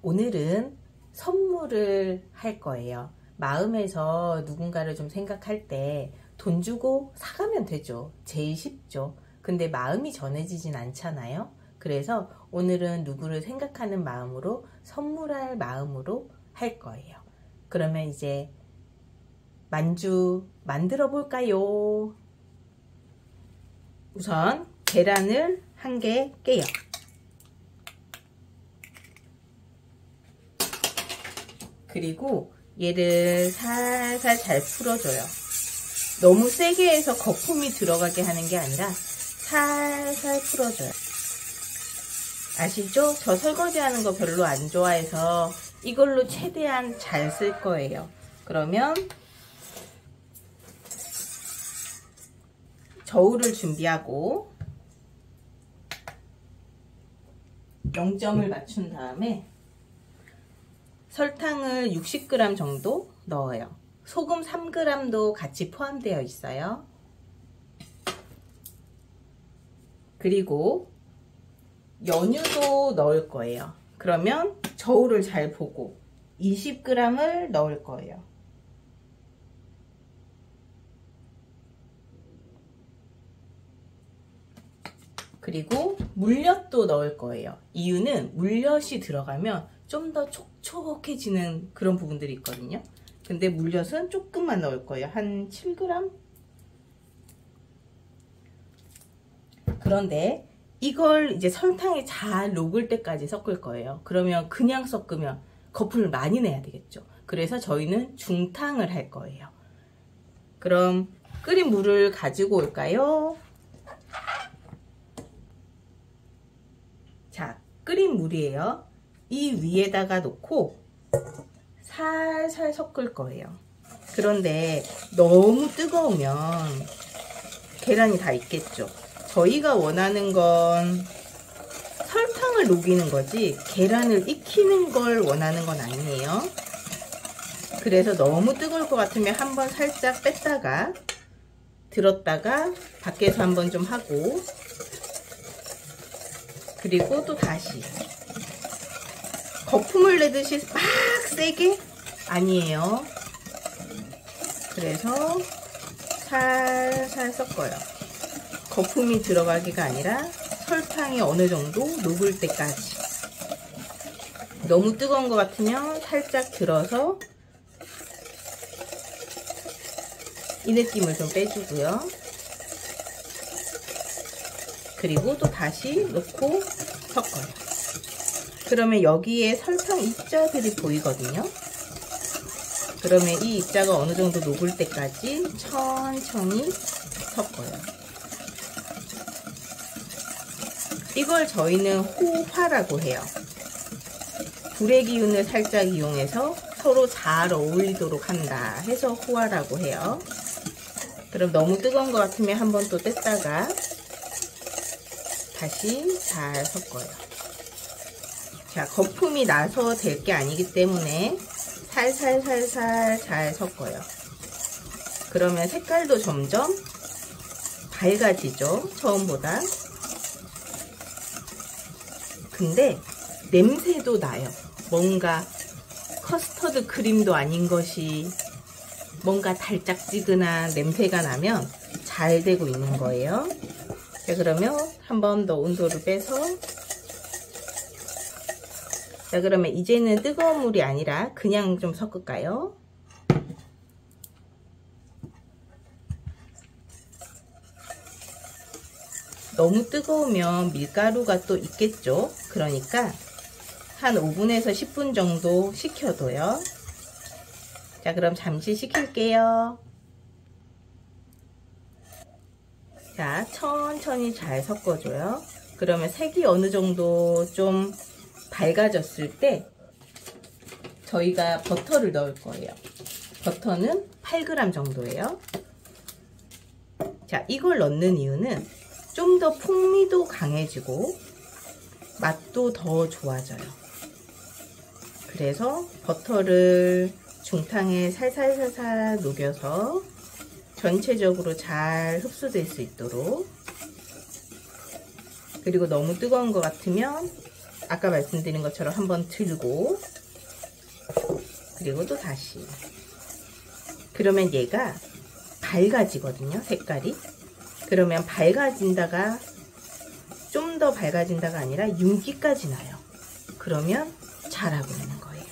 오늘은 선물을 할 거예요. 마음에서 누군가를 좀 생각할 때 돈 주고 사가면 되죠. 제일 쉽죠. 근데 마음이 전해지진 않잖아요. 그래서 오늘은 누구를 생각하는 마음으로 선물할 마음으로 할 거예요. 그러면 이제 만주 만들어 볼까요? 우선 계란을 한 개 깨요. 그리고 얘를 살살 잘 풀어줘요. 너무 세게 해서 거품이 들어가게 하는 게 아니라 살살 풀어줘요. 아시죠? 저 설거지 하는 거 별로 안 좋아해서 이걸로 최대한 잘 쓸 거예요. 그러면 저울을 준비하고 0점을 맞춘 다음에 설탕을 60g 정도 넣어요. 소금 3g도 같이 포함되어 있어요. 그리고 연유도 넣을 거예요. 그러면 저울을 잘 보고 20g을 넣을 거예요. 그리고 물엿도 넣을 거예요. 이유는 물엿이 들어가면 좀 더 촉촉해지는 그런 부분들이 있거든요. 근데 물엿은 조금만 넣을 거예요. 한 7g? 그런데 이걸 이제 설탕에 잘 녹을 때까지 섞을 거예요. 그러면 그냥 섞으면 거품을 많이 내야 되겠죠. 그래서 저희는 중탕을 할 거예요. 그럼 끓인 물을 가지고 올까요? 자, 끓인 물이에요. 이 위에다가 놓고 살살 섞을 거예요. 그런데 너무 뜨거우면 계란이 다 익겠죠. 저희가 원하는 건 설탕을 녹이는 거지 계란을 익히는 걸 원하는 건 아니에요. 그래서 너무 뜨거울 것 같으면 한번 살짝 뺐다가 들었다가 밖에서 한번 좀 하고 그리고 또 다시 거품을 내듯이 막 세게? 아니에요. 그래서 살살 섞어요. 거품이 들어가기가 아니라 설탕이 어느 정도 녹을 때까지. 너무 뜨거운 것 같으면 살짝 들어서 이 느낌을 좀 빼주고요. 그리고 또 다시 넣고 섞어요. 그러면 여기에 설탕 입자들이 보이거든요. 그러면 이 입자가 어느 정도 녹을 때까지 천천히 섞어요. 이걸 저희는 호화라고 해요. 불의 기운을 살짝 이용해서 서로 잘 어울리도록 한다 해서 호화라고 해요. 그럼 너무 뜨거운 것 같으면 한 번 또 뗐다가 다시 잘 섞어요. 자, 거품이 나서 될 게 아니기 때문에 살살살살 잘 섞어요. 그러면 색깔도 점점 밝아지죠, 처음보다. 근데 냄새도 나요. 뭔가 커스터드 크림도 아닌 것이 뭔가 달짝지근한 냄새가 나면 잘 되고 있는 거예요. 자, 그러면 한 번 더 온도를 빼서 자, 그러면 이제는 뜨거운 물이 아니라 그냥 좀 섞을까요? 너무 뜨거우면 밀가루가 또 있겠죠? 그러니까 한 5분에서 10분 정도 식혀둬요. 자, 그럼 잠시 식힐게요. 자, 천천히 잘 섞어줘요. 그러면 색이 어느 정도 좀 밝아졌을 때 저희가 버터를 넣을 거예요. 버터는 8g 정도예요. 자, 이걸 넣는 이유는 좀 더 풍미도 강해지고 맛도 더 좋아져요. 그래서 버터를 중탕에 살살살살 녹여서 전체적으로 잘 흡수될 수 있도록, 그리고 너무 뜨거운 것 같으면 아까 말씀드린 것처럼 한번 들고 그리고 또 다시. 그러면 얘가 밝아지거든요, 색깔이. 그러면 밝아진다가 좀 더 밝아진다가 아니라 윤기까지 나요. 그러면 잘하고 있는 거예요.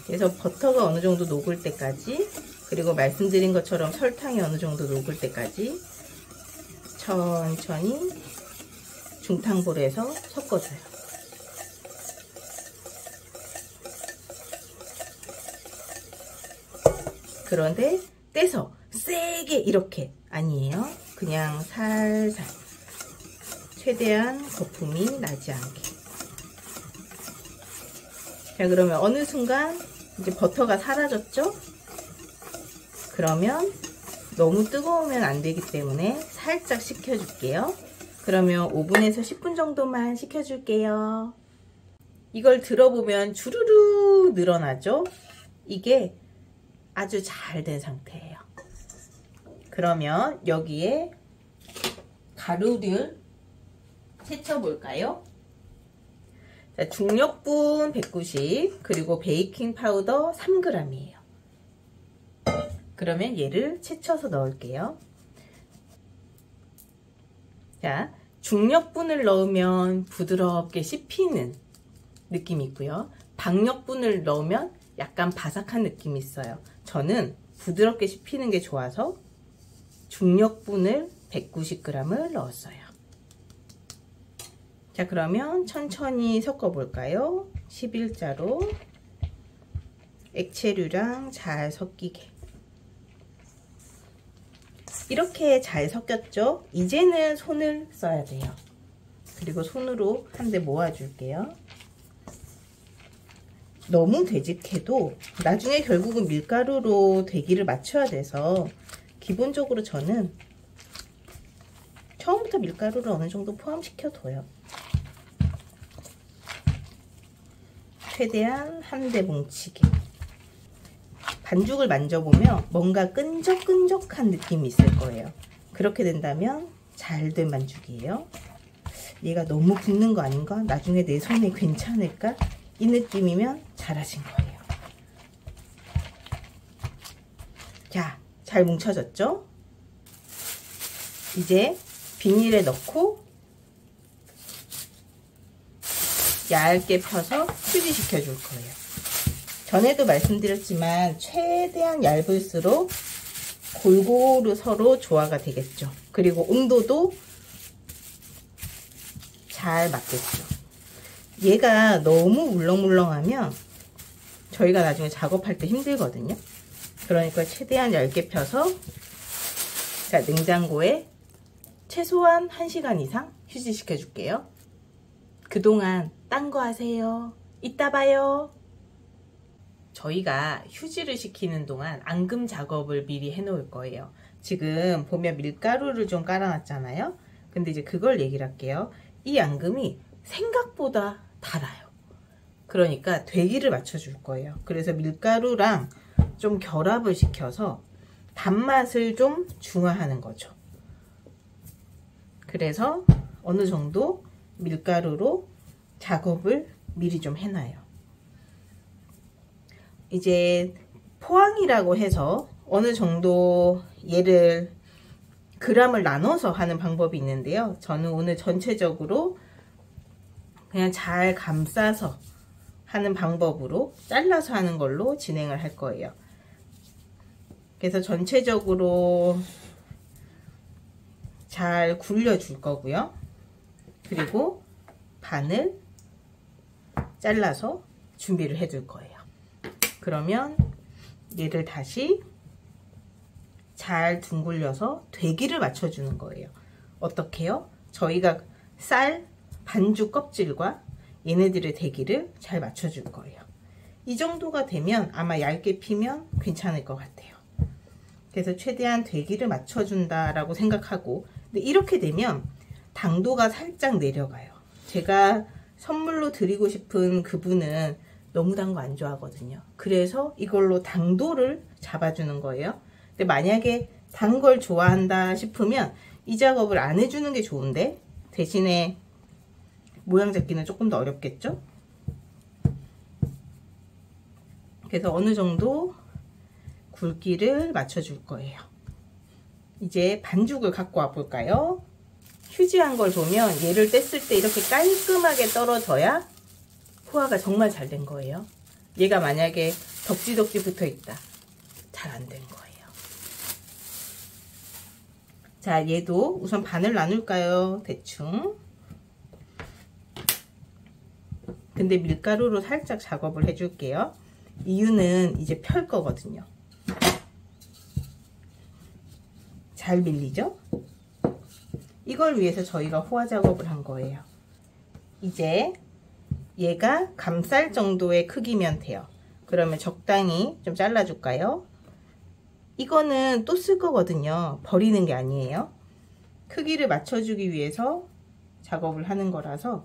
그래서 버터가 어느 정도 녹을 때까지, 그리고 말씀드린 것처럼 설탕이 어느 정도 녹을 때까지 천천히 중탕불에서 섞어줘요. 그런데 떼서 세게 이렇게 아니에요. 그냥 살살, 최대한 거품이 나지 않게. 자, 그러면 어느 순간 이제 버터가 사라졌죠? 그러면 너무 뜨거우면 안 되기 때문에 살짝 식혀줄게요. 그러면 5분에서 10분 정도만 식혀줄게요. 이걸 들어보면 주르르 늘어나죠? 이게 아주 잘 된 상태예요. 그러면 여기에 가루를 채쳐볼까요? 자, 중력분 190, 그리고 베이킹 파우더 3g이에요. 그러면 얘를 채쳐서 넣을게요. 자, 중력분을 넣으면 부드럽게 씹히는 느낌이 있고요. 박력분을 넣으면 약간 바삭한 느낌이 있어요. 저는 부드럽게 씹히는 게 좋아서 중력분을 190g을 넣었어요. 자, 그러면 천천히 섞어 볼까요? 11자로 액체류랑 잘 섞이게. 이렇게 잘 섞였죠? 이제는 손을 써야 돼요. 그리고 손으로 한 대 모아줄게요. 너무 되직해도 나중에 결국은 밀가루로 되기를 맞춰야 돼서 기본적으로 저는 처음부터 밀가루를 어느 정도 포함시켜 둬요. 최대한 한 대 뭉치게. 반죽을 만져보면 뭔가 끈적끈적한 느낌이 있을 거예요. 그렇게 된다면 잘 된 반죽이에요. 얘가 너무 굳는 거 아닌가? 나중에 내 손에 괜찮을까? 이 느낌이면 잘하신 거예요. 자, 잘 뭉쳐졌죠? 이제 비닐에 넣고 얇게 펴서 휴지시켜 줄 거예요. 전에도 말씀드렸지만 최대한 얇을수록 골고루 서로 조화가 되겠죠. 그리고 온도도 잘 맞겠죠. 얘가 너무 울렁울렁하면 저희가 나중에 작업할 때 힘들거든요. 그러니까 최대한 얇게 펴서 자, 냉장고에 최소한 1시간 이상 휴지시켜 줄게요. 그동안 딴 거 하세요. 이따 봐요. 저희가 휴지를 식히는 동안 앙금 작업을 미리 해 놓을 거예요. 지금 보면 밀가루를 좀 깔아놨잖아요. 근데 이제 그걸 얘기를 할게요. 이 앙금이 생각보다 달아요. 그러니까 되기를 맞춰줄 거예요. 그래서 밀가루랑 좀 결합을 시켜서 단맛을 좀 중화하는 거죠. 그래서 어느 정도 밀가루로 작업을 미리 좀 해놔요. 이제 포항이라고 해서 어느 정도 얘를 그램을 나눠서 하는 방법이 있는데요. 저는 오늘 전체적으로 그냥 잘 감싸서 하는 방법으로 잘라서 하는 걸로 진행을 할 거예요. 그래서 전체적으로 잘 굴려줄 거고요. 그리고 반을 잘라서 준비를 해 둘 거예요. 그러면 얘를 다시 잘 둥글려서 되기를 맞춰주는 거예요. 어떻게요? 저희가 쌀 반죽 껍질과 얘네들의 되기를 잘 맞춰줄 거예요. 이 정도가 되면 아마 얇게 피면 괜찮을 것 같아요. 그래서 최대한 되기를 맞춰준다라고 생각하고, 근데 이렇게 되면 당도가 살짝 내려가요. 제가 선물로 드리고 싶은 그분은 너무 단 거 안 좋아하거든요. 그래서 이걸로 당도를 잡아주는 거예요. 근데 만약에 단 걸 좋아한다 싶으면 이 작업을 안 해주는 게 좋은데 대신에 모양 잡기는 조금 더 어렵겠죠? 그래서 어느 정도 굵기를 맞춰줄 거예요. 이제 반죽을 갖고 와 볼까요? 휴지한 걸 보면 얘를 뗐을 때 이렇게 깔끔하게 떨어져야 포화가 정말 잘 된 거예요. 얘가 만약에 덕지덕지 붙어 있다. 잘 안 된 거예요. 자, 얘도 우선 반을 나눌까요? 대충. 근데 밀가루로 살짝 작업을 해줄게요. 이유는 이제 펼 거거든요. 잘 밀리죠? 이걸 위해서 저희가 호화 작업을 한 거예요. 이제 얘가 감쌀 정도의 크기면 돼요. 그러면 적당히 좀 잘라줄까요? 이거는 또 쓸 거거든요. 버리는 게 아니에요. 크기를 맞춰주기 위해서 작업을 하는 거라서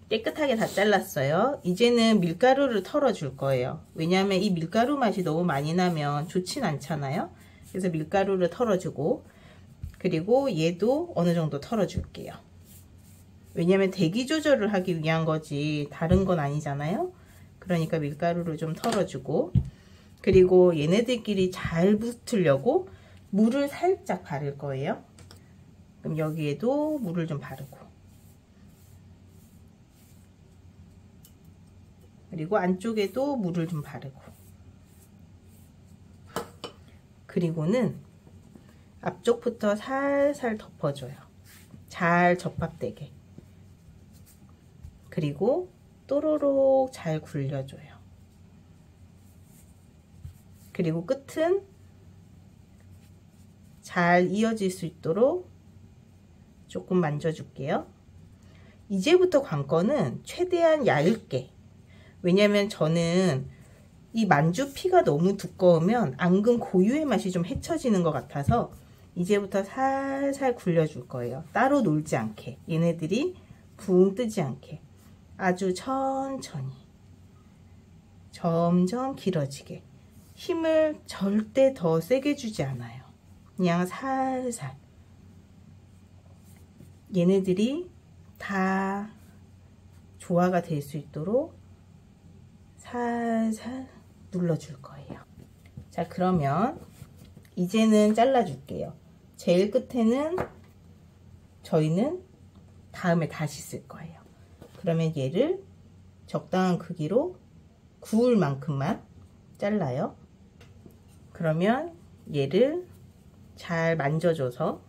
깨끗하게 다 잘랐어요. 이제는 밀가루를 털어줄 거예요. 왜냐하면 이 밀가루 맛이 너무 많이 나면 좋진 않잖아요. 그래서 밀가루를 털어주고, 그리고 얘도 어느 정도 털어줄게요. 왜냐하면 대기 조절을 하기 위한 거지 다른 건 아니잖아요. 그러니까 밀가루를 좀 털어주고, 그리고 얘네들끼리 잘 붙으려고 물을 살짝 바를 거예요. 그럼 여기에도 물을 좀 바르고, 그리고 안쪽에도 물을 좀 바르고, 그리고는 앞쪽부터 살살 덮어줘요. 잘 접합되게. 그리고 또로록 잘 굴려줘요. 그리고 끝은 잘 이어질 수 있도록 조금 만져줄게요. 이제부터 관건은 최대한 얇게. 왜냐면 저는 이 만주피가 너무 두꺼우면 앙금 고유의 맛이 좀 헤쳐지는 것 같아서 이제부터 살살 굴려줄 거예요. 따로 놀지 않게. 얘네들이 붕 뜨지 않게. 아주 천천히. 점점 길어지게. 힘을 절대 더 세게 주지 않아요. 그냥 살살. 얘네들이 다 조화가 될 수 있도록 살살 눌러줄 거예요. 자, 그러면 이제는 잘라줄게요. 제일 끝에는 저희는 다음에 다시 쓸 거예요. 그러면 얘를 적당한 크기로 구울 만큼만 잘라요. 그러면 얘를 잘 만져줘서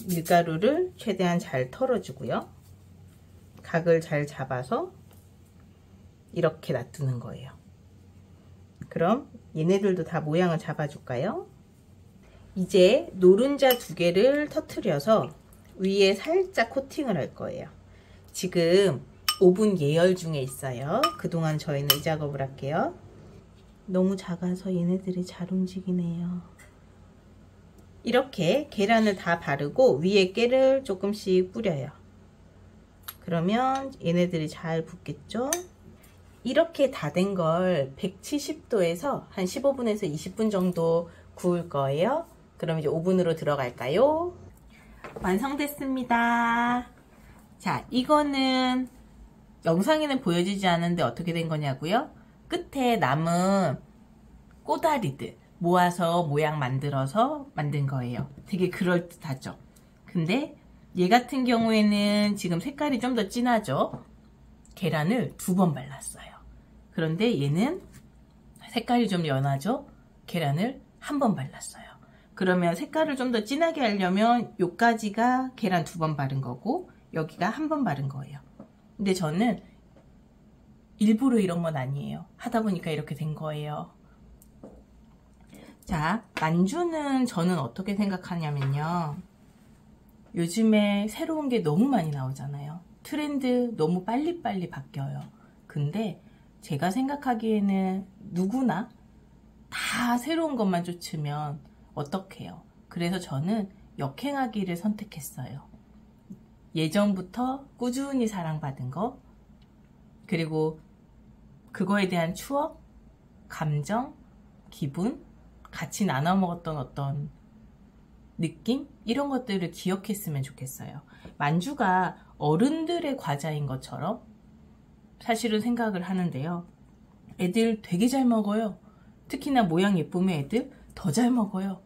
밀가루를 최대한 잘 털어주고요. 각을 잘 잡아서 이렇게 놔두는 거예요. 그럼 얘네들도 다 모양을 잡아줄까요? 이제 노른자 2개를 터트려서 위에 살짝 코팅을 할 거예요. 지금 오븐 예열 중에 있어요. 그동안 저희는 이 작업을 할게요. 너무 작아서 얘네들이 잘 움직이네요. 이렇게 계란을 다 바르고 위에 깨를 조금씩 뿌려요. 그러면 얘네들이 잘 붙겠죠? 이렇게 다 된 걸 170도에서 한 15분에서 20분 정도 구울 거예요. 그럼 이제 오븐으로 들어갈까요? 완성됐습니다. 자, 이거는 영상에는 보여지지 않는데 어떻게 된 거냐고요? 끝에 남은 꼬다리들 모아서 모양 만들어서 만든 거예요. 되게 그럴듯하죠? 근데 얘 같은 경우에는 지금 색깔이 좀 더 진하죠? 계란을 2번 발랐어요. 그런데 얘는 색깔이 좀 연하죠? 계란을 1번 발랐어요. 그러면 색깔을 좀 더 진하게 하려면 요까지가 계란 2번 바른 거고 여기가 1번 바른 거예요. 근데 저는 일부러 이런 건 아니에요. 하다 보니까 이렇게 된 거예요. 자, 만주는 저는 어떻게 생각하냐면요. 요즘에 새로운 게 너무 많이 나오잖아요. 트렌드 너무 빨리빨리 바뀌어요. 근데 제가 생각하기에는 누구나 다 새로운 것만 쫓으면 어떡해요. 그래서 저는 역행하기를 선택했어요. 예전부터 꾸준히 사랑받은 거, 그리고 그거에 대한 추억, 감정, 기분, 같이 나눠 먹었던 어떤 느낌? 이런 것들을 기억했으면 좋겠어요. 만주가 어른들의 과자인 것처럼 사실은 생각을 하는데요. 애들 되게 잘 먹어요. 특히나 모양 예쁘면 애들 더 잘 먹어요.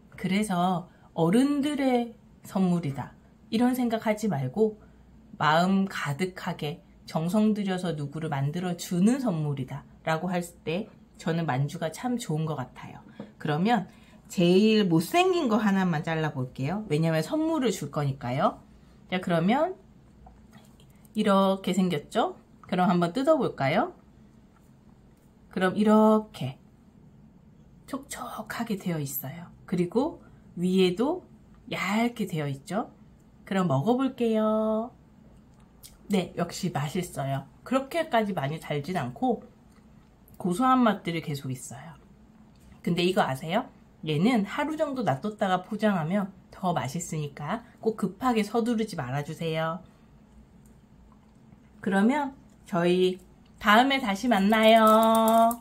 그래서 어른들의 선물이다, 이런 생각하지 말고 마음 가득하게 정성 들여서 누구를 만들어 주는 선물이다 라고 할 때 저는 만주가 참 좋은 것 같아요. 그러면 제일 못생긴 거 하나만 잘라 볼게요. 왜냐면 선물을 줄 거니까요. 자, 그러면 이렇게 생겼죠? 그럼 한번 뜯어 볼까요? 그럼 이렇게 촉촉하게 되어 있어요. 그리고 위에도 얇게 되어 있죠? 그럼 먹어볼게요. 네, 역시 맛있어요. 그렇게까지 많이 달진 않고 고소한 맛들이 계속 있어요. 근데 이거 아세요? 얘는 하루 정도 놔뒀다가 포장하면 더 맛있으니까 꼭 급하게 서두르지 말아주세요. 그러면 저희 다음에 다시 만나요.